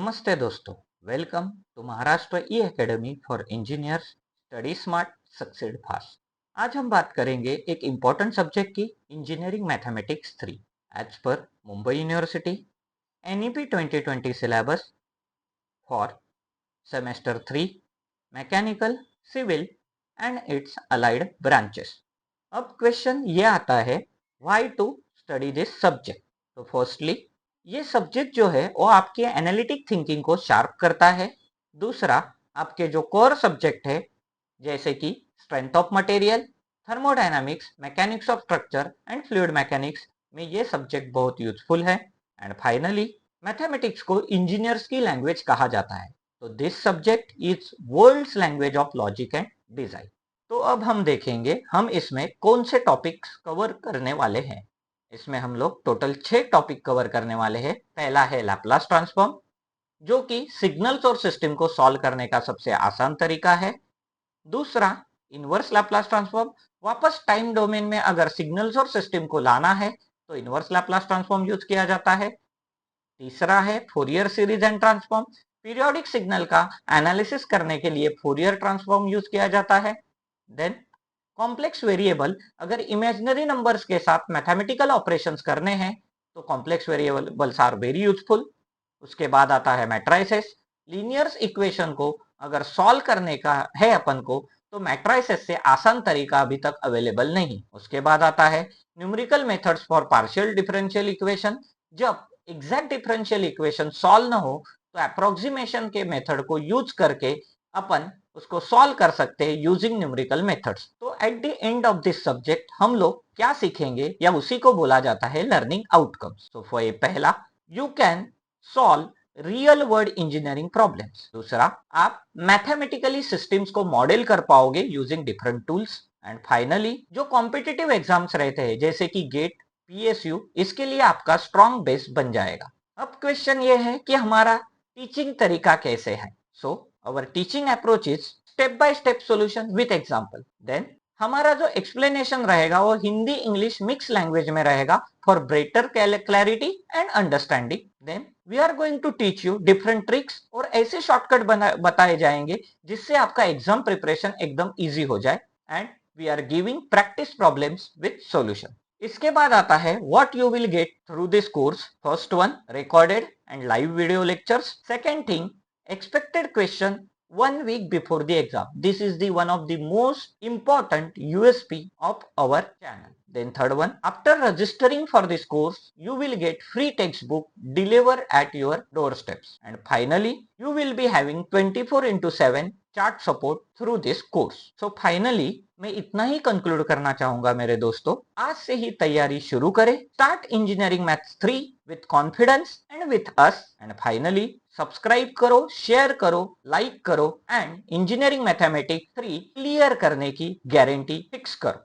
नमस्ते दोस्तों, welcome to Maharashtra E academy for engineers. Study smart succeed fast. आज हम बात करेंगे एक इम्पॉर्टेंट सब्जेक्ट की, इंजीनियरिंग मैथमेटिक्स 3 एज पर Mumbai university NEP 2020 syllabus for semester 3 mechanical civil and its allied branches. अब क्वेश्चन ये आता है, why to study this subject. तो फर्स्टली ये सब्जेक्ट जो है वो आपके एनालिटिक थिंकिंग को शार्प करता है। दूसरा, आपके जो कोर सब्जेक्ट है जैसे कि strength of material, thermodynamics, mechanics of structure and fluid mechanics में ये सब्जेक्ट बहुत यूजफुल है। एंड फाइनली मैथमेटिक्स को इंजीनियर्स की लैंग्वेज कहा जाता है, तो this subject is world's language of logic and design. तो अब हम देखेंगे हम इसमें कौन से टॉपिक्स कवर करने वाले हैं। इसमें हम लोग टोटल 6 टॉपिक कवर करने वाले हैं। पहला है लैप्लास ट्रांसफॉर्म, जो कि सिग्नल्स और सिस्टम को सॉल्व करने का सबसे आसान तरीका है। दूसरा, इनवर्स लैप्लास ट्रांसफॉर्म, वापस टाइम डोमेन में अगर सिग्नल्स और सिस्टम को लाना है तो इनवर्स लैप्लास ट्रांसफॉर्म यूज किया जाता है। तीसरा है Fourier series and transform, periodic signal का एनालिसिस करने के लिए फोरियर ट्रांसफॉर्म यूज किया जाता है। देन कॉम्प्लेक्स वेरिएबल, अगर इमेजिनरी नंबर्स के साथ मैथमेटिकल ऑपरेशंस करने हैं तो complex variables are very useful. उसके बाद आता है मैट्राइसेस, लीनियर्स इक्वेशन को अगर सॉल्व करने का है अपन को तो मैट्राइसेस से आसान तरीका अभी तक अवेलेबल नहीं। उसके बाद आता है numerical methods for partial differential equation, जब एग्जैक्ट डिफरेंशियल इक्वेशन सॉल्व न हो तो अप्रोक्सीमेशन के मेथड को यूज करके अपन उसको सॉल्व कर सकते हैं यूजिंग न्यूमेरिकल मेथड्स। तो at the end of this subject हम लोग क्या सीखेंगे या उसी को बोला जाता है लर्निंग आउटकम्स। तो फॉर पहला, you can solve real world engineering problems. दूसरा, आप मैथमेटिकली सिस्टम्स को मॉडल कर पाओगे using different tools. And finally, जो कॉम्पिटिटिव एग्जाम्स रहते हैं जैसे कि गेट, पीएसयू, इसके लिए आपका स्ट्रॉन्ग बेस बन जाएगा। अब क्वेश्चन ये है कि हमारा टीचिंग तरीका कैसे है। सो our teaching approach is step by step solution with example. Then हमारा जो एक्सप्लेनेशन रहेगा वो हिंदी इंग्लिश मिक्स लैंग्वेज में रहेगा for better clarity and understanding. Then we are going to teach you different tricks और ऐसे शॉर्टकट बताए जाएंगे जिससे आपका एग्जाम प्रिपरेशन एकदम इजी हो जाए। And we are giving practice problems with solution. इसके बाद आता है what you will get through this course. First one, recorded and live video lectures. Second thing, expected question 1 week before the exam. This is the one of the most important USP of our channel. Then third one, after registering for this course, you will get free textbook delivered at your doorsteps. And finally, you will be having 24/7 chat support through this course. So finally, मैं इतना ही conclude करना चाहूंगा मेरे दोस्तों, आज से ही तैयारी शुरू करें। Start engineering maths 3 with confidence and with us. And finally subscribe करो, शेयर करो, लाइक करो एंड इंजीनियरिंग मैथमेटिक्स 3 क्लियर करने की गारंटी फिक्स करो।